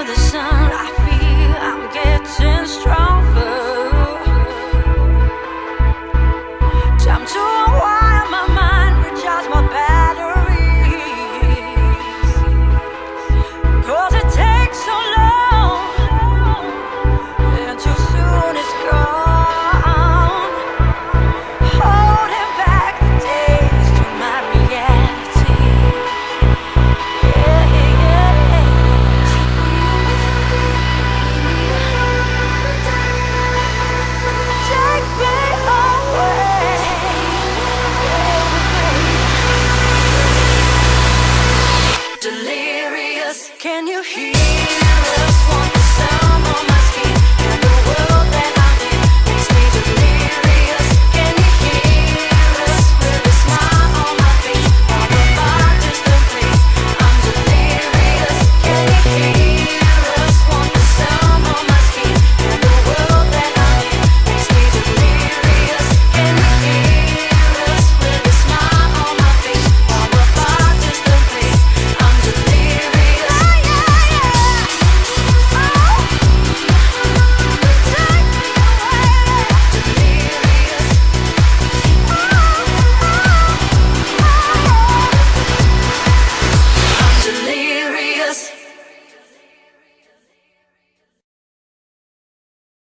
the sun, I feel I'm getting stronger. Time to unwind my mind, recharge my batteries. 'Cause it takes so long, and too soon it's gone. Holding back the days to my reality. Yeah, yeah, yeah. Take me away. Delirious, can you hear us? Want the sound on my skin?